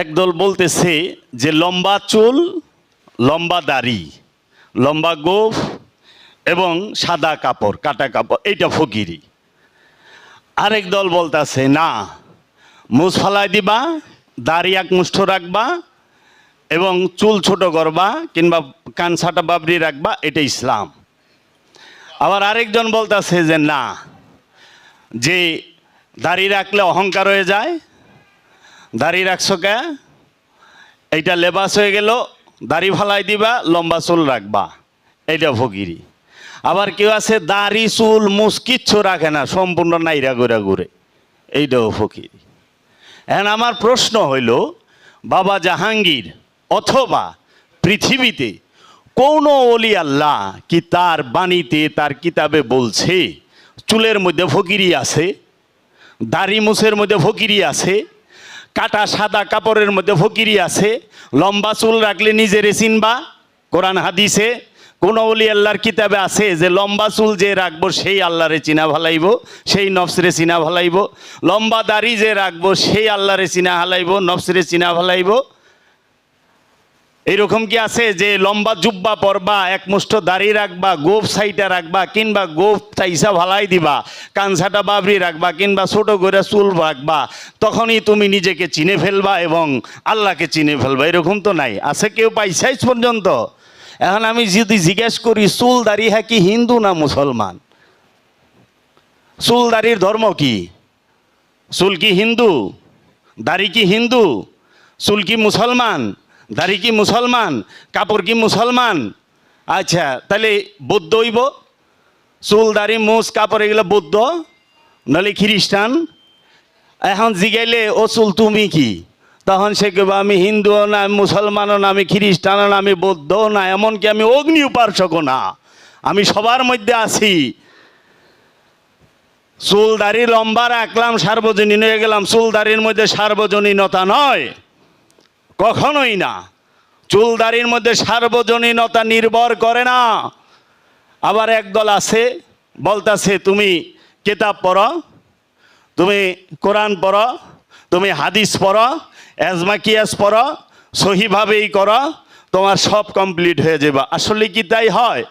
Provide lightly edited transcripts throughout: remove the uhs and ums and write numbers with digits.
একদল বলতেছে যে লম্বা চুল, লম্বা দাড়ি, লম্বা গোঁফ এবং সাদা কাপড়, কাটা কাপড়, এইটা ফকিরি। আরেক দল বলতেছে না, মুছ ফালাই দিবা, দাড়ি এক মুষ্ঠ রাখবা এবং চুল ছোট করবা কিংবা কান ছাটা বাবরি রাখবা, এটা ইসলাম। আবার আরেকজন বলতেছে যে না, যে দাড়ি রাখলে অহংকার হয়ে যায়, দাড়ি রাখছো কে, এইটা লেবাস হয়ে গেল, দাড়ি ফালাই দিবা, লম্বা চুল রাখবা, এইটা ফকিরি। আবার কেউ আছে দাড়ি চুল মুছ কিচ্ছু রাখে না, সম্পূর্ণ নাইরা ঘুরে ঘুরে, এইটাও ফকিরি। এখন আমার প্রশ্ন হইল, বাবা জাহাঙ্গীর অথবা পৃথিবীতে কোন ওলি আল্লাহ কি তার বাণীতে তার কিতাবে বলছে চুলের মধ্যে ফকিরি আছে, দাড়ি মুছের মধ্যে ফকিরি আছে, কাটা সাদা কাপড়ের মধ্যে ফকিরি আছে, লম্বা চুল রাখলে নিজেরে চিনবা? কোরআন হাদিসে কোন ওলি আল্লাহর কিতাবে আছে যে লম্বা চুল যে রাখবো সেই আল্লাহরে চিনা ভালাইব, সেই নফসরে চিনা ভালাইব? লম্বা দাড়ি যে রাখবো সেই আল্লাহরে চিনা হালাইব, নফসরে চিনা ভালাইব? এইরকম কি আছে যে লম্বা জুব্বা পরবা, এক মুষ্ঠ দাড়ি রাখবা, গোফ সাইটা রাখবা কিংবা গোফ চাইসা ভালাই দিবা, কানসাটা বাবরি রাখবা কিংবা ছোট করে চুল রাখবা, তখনই তুমি নিজেকে চিনে ফেলবা এবং আল্লাহকে চিনে ফেলবা? এরকম তো নাই। আছে কেউ পাইছাইজ পর্যন্ত? এখন আমি যদি জিজ্ঞেস করি চুল দাড়ি হ্যাঁ কি হিন্দু না মুসলমান? চুল দাড়ির ধর্ম কি? চুল কি হিন্দু? দাড়ি কি হিন্দু? চুল কি মুসলমান? দাড়ি কি মুসলমান? কাপড় কি মুসলমান? আচ্ছা, তাহলে বৌদ্ধ হইব? চুল দাড়ি মুছ কাপড় এগুলো বৌদ্ধ, নাহলে খ্রিস্টান? এখন জিগাইলে ও চুল তুমি কি, তখন সে কেবা আমি হিন্দুও না, আমি মুসলমানও না, আমি খ্রিস্টানও না, আমি বৌদ্ধও না, এমনকি আমি অগ্নি উপাসকও না, আমি সবার মধ্যে আছি। চুল দাড়ি লম্বা রাখলাম সার্বজনীন হয়ে গেলাম, চুল দাড়ির মধ্যে সার্বজনীনতা নয়, কখনোই না। চুল দাড়ির মধ্যে সার্বজনীনতা নির্ভর করে না। আবার একদল আছে বলতাছে তুমি কিতাব পড়ো, তুমি কোরআন পড়ো, তুমি হাদিস পড়ো, এজমা কিয়াস পড়ো, সহিভাবেই করো, তোমার সব কমপ্লিট হয়ে যাবে। আসলে কি তাই হয়?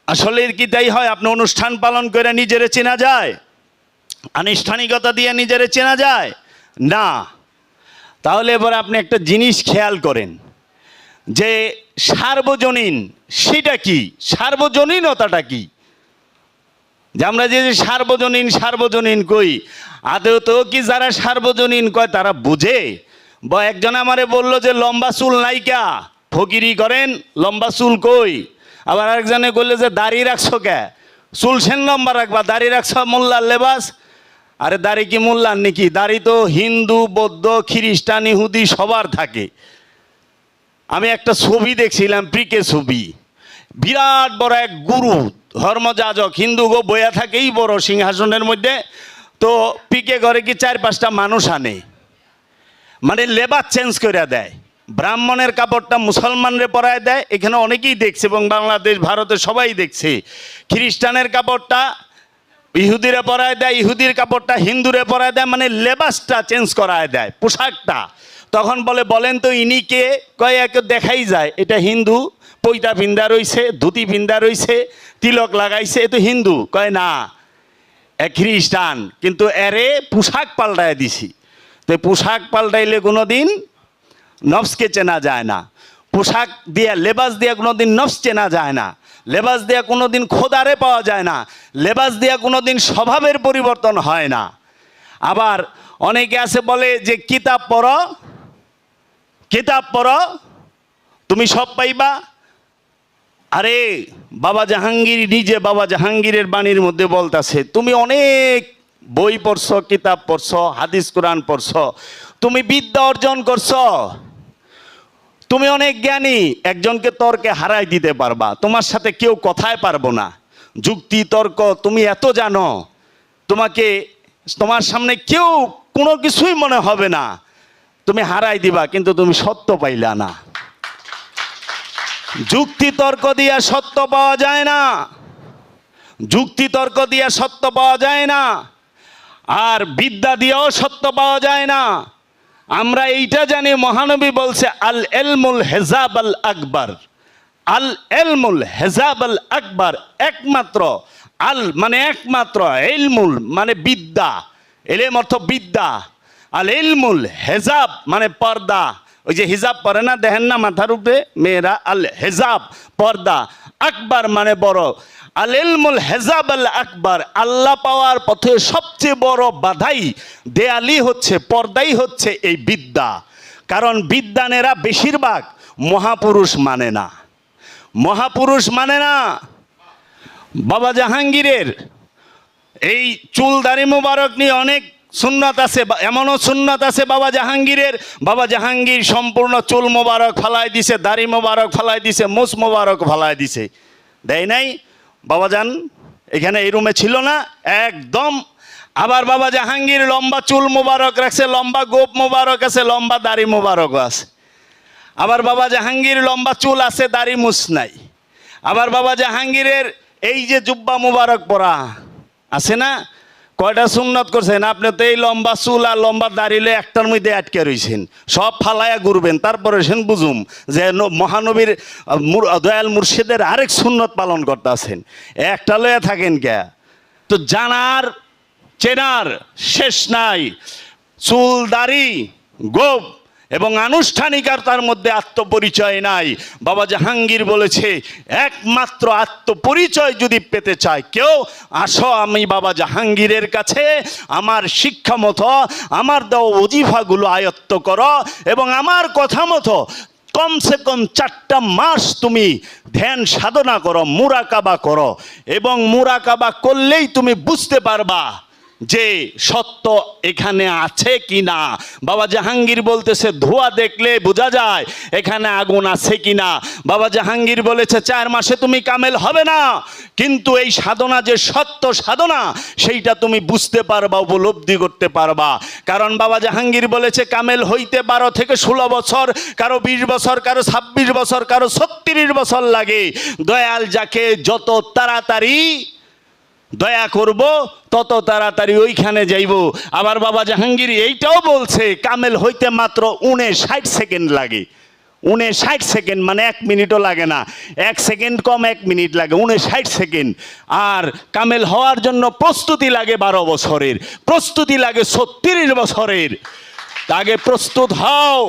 আসলে কি তাই হয়? আপনি অনুষ্ঠান পালন করে নিজেরে চেনা যায়? আনুষ্ঠানিকতা দিয়ে নিজেরে চেনা যায় না। তাহলে এবার আপনি একটা জিনিস খেয়াল করেন যে সার্বজনীন সেটা কি, সার্বজনীনতাটা কি? যে আমরা যে সার্বজনীন সার্বজনীন কই, আদৌ তো কি যারা সার্বজনীন কয় তারা বুঝে? বা একজন আমারে বললো যে লম্বা চুল নাইকা, ফকিরি করেন, লম্বা চুল কই? আবার আরেকজনে বললো যে দাড়ি রাখছো কে, চুল সেন লম্বা রাখবা, দাড়ি রাখছো মোল্লার লেবাস। আরে দাড়ি কি মোল্লার নাকি? দাড়ি তো হিন্দু, বৌদ্ধ, খ্রিস্টান, ইহুদি সবার থাকে। আমি একটা ছবি দেখছিলাম, প্রিকে ছবি, বিরাট বড় এক গুরু ধর্মযাজক হিন্দু গো বইয়া থাকেই বড় সিংহাসনের মধ্যে, তো পিকে ঘরে কি 4-5টা মানুষ আনে, মানে লেবার চেঞ্জ করে দেয়। ব্রাহ্মণের কাপড়টা মুসলমানরে পরায় দেয়, এখানে অনেকেই দেখছে এবং বাংলাদেশ ভারতে সবাই দেখছে। খ্রিস্টানের কাপড়টা ইহুদিরে পরায় দেয়, ইহুদির কাপড়টা হিন্দুরে পরায় দেয়, মানে লেবাসটা চেঞ্জ করায় দেয়, পোশাকটা। তখন বলেন তো ইনি কে? কয় একে দেখাই যায় এটা হিন্দু, পৈতা পিন্দা রইছে, ধুতি পিন্দা রইছে, তিলক লাগাইছে, এ তো হিন্দু। কয় না, এ খ্রিস্টান, কিন্তু এরে পোশাক পাল্টায় দিছি। তো পোশাক পাল্টাইলে কোনোদিন নফসকে চেনা যায় না, পোশাক দিয়া লেবাস দিয়া কোনোদিন নফস চেনা যায় না, লেবাস দিয়া কোনোদিন খোদারে পাওয়া যায় না, লেবাস দিয়া কোনোদিন স্বভাবের পরিবর্তন হয় না। আবার অনেকে আছে বলে যে কিতাব পড়ো, কিতাব পড়ো তুমি সব পাইবা। আরে বাবা জাহাঙ্গীর নিজে বাবা জাহাঙ্গীরের বাণীর মধ্যে বলতাছে তুমি অনেক বই পড়ছো, কিতাব পড়ছো, হাদিস কোরআন পড়ছো, তুমি বিদ্যা অর্জন করছো, তুমি অনেক জ্ঞানী, একজনকে তর্কে হারাই দিতে পারবা, তোমার সাথে কেউ কথায় পারবো না, যুক্তি তর্ক তুমি এত জানো, তোমাকে তোমার সামনে কেউ কোনো কিছুই মনে হবে না, তুমি হারাই দিবা, কিন্তু তুমি সত্য পাইলা না। যুক্তি তর্ক দিয়া সত্য পাওয়া যায় না, যুক্তি তর্ক দিয়া সত্য পাওয়া যায় না, আর বিদ্যা দিয়েও সত্য পাওয়া যায় না। আমরা এইটা জানি মহানবী বলছে আল এলমুল হেজাব আল আকবর, আল এলমুল হেজাব আল আকবর, একমাত্র আল মানে একমাত্র, এলমুল মানে বিদ্যা, এলেম অর্থ বিদ্যা, আল এলমুল হেজাব মানে পর্দা, ওই যে হিজাব পরে না দেখেন না মাথার উপরে মেয়েরা, আল হেজাব পর্দা, আকবর মানে বড়, আল ইলমুল হেজাব আল আকবর, আল্লাহ পাওয়ার পথে সবচেয়ে বড় বাধাই দেয়ালি হচ্ছে, পর্দাই হচ্ছে এই বিদ্যা। কারণ বিদ্বানেরা বেশিরভাগ মহাপুরুষ মানে না, মহাপুরুষ মানে না। বাবা জাহাঙ্গীরের এই চুল দাড়ি মুবারক নিয়ে অনেক সুন্নত আছে, এমনও সুন্নত আছে বাবা জাহাঙ্গীরের, বাবা জাহাঙ্গীর সম্পূর্ণ চুল মোবারক ফালাই দিছে, দাড়ি মোবারক ফালাই দিছে, মুছ মোবারক ফালাই দিছে, দেয় নাই বাবাজান? এখানে এই রুমে ছিল না একদম। আবার বাবা জাহাঙ্গীর লম্বা চুল মোবারক রাখছে, লম্বা গোপ মোবারক আছে, লম্বা দাড়ি মোবারকও আছে। আবার বাবা জাহাঙ্গীর লম্বা চুল আছে, দাড়ি মুছ নাই। আবার বাবা জাহাঙ্গীরের এই যে জুব্বা মোবারক পরা আছে না, কয়টা সুন্নত করছেন আপনি? তো এই লম্বা চুল আর লম্বা দাঁড়িলে একটার মধ্যে আটকে রয়েছেন, সব ফালাইয়া ঘুরবেন, তারপরে সেন বুঝুম যে মহানবীর দয়াল মুর্শিদের আরেক সুন্নত পালন করতে আছেন, একটা লয়ে থাকেন কে? তো জানার চেনার শেষ নাই। চুল দাড়ি গোপ এবং আনুষ্ঠানিকতার মধ্যে আত্মপরিচয় নাই। বাবা জাহাঙ্গীর বলেছে একমাত্র আত্মপরিচয় যদি পেতে চায় কেউ, আসো আমি বাবা জাহাঙ্গীরের কাছে, আমার শিক্ষা মতো আমার দেওয়া ওজিফাগুলো আয়ত্ত করো এবং আমার কথা মতো কমসে কম 4টা মাস তুমি ধ্যান সাধনা করো, মুরাকাবা করো, এবং মুরাকাবা করলেই তুমি বুঝতে পারবা যে সত্য এখানে আছে কি না। বাবা জাহাঙ্গীর বলতেছে ধোঁয়া দেখলে বোঝা যায় এখানে আগুন আছে কি না। বাবা জাহাঙ্গীর বলেছে 4 মাসে তুমি কামেল হবে না, কিন্তু এই সাধনা যে সত্য সাধনা সেইটা তুমি বুঝতে পারবা, উপলব্ধি করতে পারবা। কারণ বাবা জাহাঙ্গীর বলেছে কামেল হইতে 12 থেকে 16 বছর, কারো 20 বছর, কারো 26 বছর, কারো 36 বছর লাগে। দয়াল যাকে যত তাড়াতাড়ি দয়া করব তত তাড়াতাড়ি ওইখানে যাইব। আবার বাবা জাহাঙ্গীর এইটাও বলছে কামেল হইতে মাত্র 59 সেকেন্ড লাগে। 59 সেকেন্ড মানে 1 মিনিটও লাগে না, 1 সেকেন্ড কম 1 মিনিট লাগে, 59 সেকেন্ড। আর কামেল হওয়ার জন্য প্রস্তুতি লাগে 12 বছরের, প্রস্তুতি লাগে 36 বছরের। আগে প্রস্তুত হও,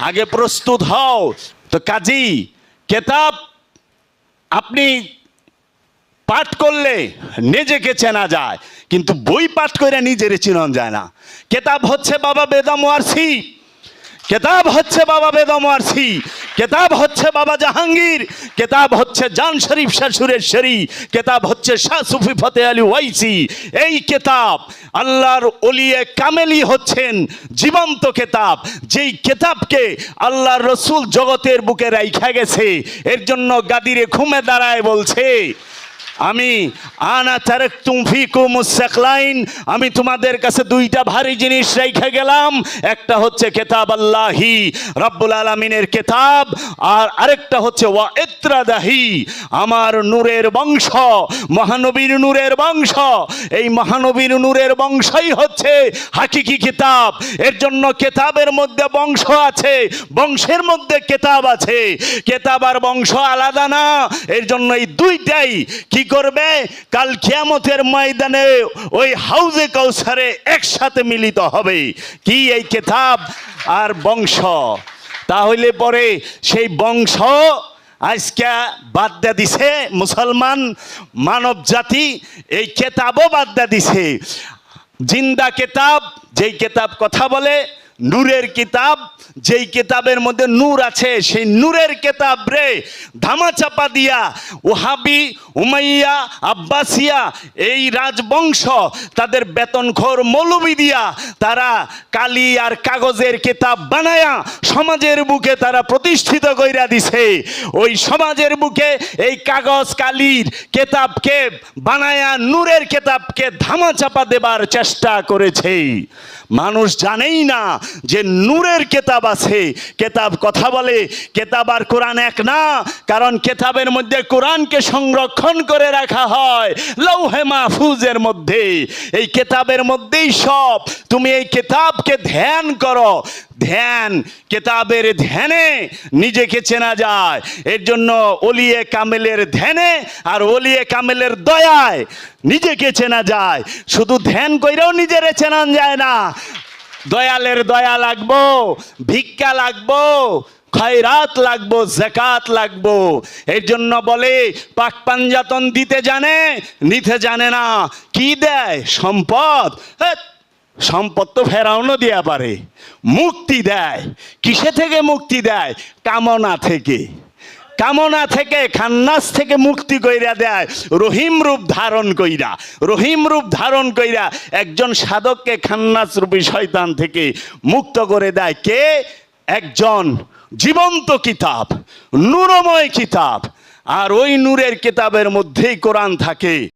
আগে প্রস্তুত হও। তো কাজী কেতাব আপনি পাঠ করলে নিজেকে চেনা যায়, কিন্তু বই পাঠ করে নিজের চিনন যায় না। কেতাব হচ্ছে বাবা বেদম ওয়ারসি, কেতাব হচ্ছে বাবা বেদম ওয়ারসি, কেতাব হচ্ছে বাবা জাহাঙ্গীর, কেতাব হচ্ছে জান শরীফ শাহ সুরেশ্বরী, কেতাব হচ্ছে শাহ সুফি ফতে আলী ওয়াইসি। এই কেতাব আল্লাহর ওলিয়ে কামেলি হচ্ছেন জীবন্ত কেতাব, যেই কেতাবকে আল্লাহর রসুল জগতের বুকে রাইখা গেছে। এর জন্য গাদিরে ঘুমে দাঁড়ায় বলছে আমি আনা তারাকতুম ফিকুম সাকলাইন, আমি তোমাদের কাছে 2টা ভারী জিনিস রেখে গেলাম। একটা হচ্ছে কেতাব আল্লাহি রব্বুল আলামিনের কেতাব, আর আরেকটা হচ্ছে ওয়া ইত্রাদাহি, আমার নূরের বংশ, মহানবীর নূরের বংশ। এই মহানবীর নূরের বংশই হচ্ছে হাকিকি কিতাব। এর জন্য কেতাবের মধ্যে বংশ আছে, বংশের মধ্যে কেতাব আছে, কেতাব আর বংশ আলাদা না। এর জন্য এই 2টাই কি করবে? কাল কিয়ামতের ময়দানে ওই হাউজে কাউসারে একসাথে মিলিত হবে। কি এই কেতাব আর বংশ। তাহলে পরে সেই বংশ আজকে বাদ দিয়ে দিছে মুসলমান মানব জাতি, এই কেতাবও বাদ দিয়ে দিছে। জিন্দা কেতাব, যেই কেতাব কথা বলে, নূরের কিতাব, যেই কিতাবের মধ্যে নূর আছে, সেই নূরের কিতাব রে ধামাচাপা দিয়া ওহাবি, উমাইয়া, আব্বাসিয়া এই রাজবংশ তাদের বেতনখোর মৌলবি দিয়া তারা কালি আর কাগজের কিতাব বানায়া সমাজের বুকে তারা প্রতিষ্ঠিত কইরা দিছে। ওই সমাজের বুকে এই কাগজ কালির কিতাবকে বানায়া নূরের কিতাবকে ধামাচাপা দেবার চেষ্টা করেছে। মানুষ জানেই না যে নূরের কেতাব আছে, কেতাব কথা বলে, কেতাব আর কোরআন এক না। কারণ কেতাবের মধ্যে কোরআনকে সংরক্ষণ করে রাখা হয় লৌহে মাহফুজের মধ্যে। এই কেতাবের মধ্যেই সব। তুমি এই কেতাবকে ধ্যান করো, ধ্যান, কেতাবের ধ্যানে নিজেকে চেনা যায়। এর জন্য ওলিয়ে কামেলের ধ্যানে আর ওলিয়ে কামেলের দয়ায় নিজেকে চেনা যায়। শুধু ধ্যান কইরাও নিজেরে চেনা যায় না। দয়ালের দয়া লাগবো, ভিক্ষা লাগবো, খয়রাত লাগবো, যাকাত লাগবো। এর জন্য বলে পাক পাঞ্জাতন দিতে জানে, নিতে জানে না। কি দেয়? সম্পদ। সম্পদ তো ফেরাউনও দিয়া পারে। মুক্তি দেয়। কিসে থেকে মুক্তি দেয়? কামনা থেকে। কামনা থেকে, খান্নাস থেকে মুক্তি কইরা দেয় রহিম রূপ ধারণ কইরা। রহিম রূপ ধারণ কইরা একজন সাধককে খান্নাস রূপী শয়তান থেকে মুক্ত করে দেয় কে? একজন জীবন্ত কিতাব, নূরময় কিতাব। আর ওই নূরের কিতাবের মধ্যেই কোরআন থাকে।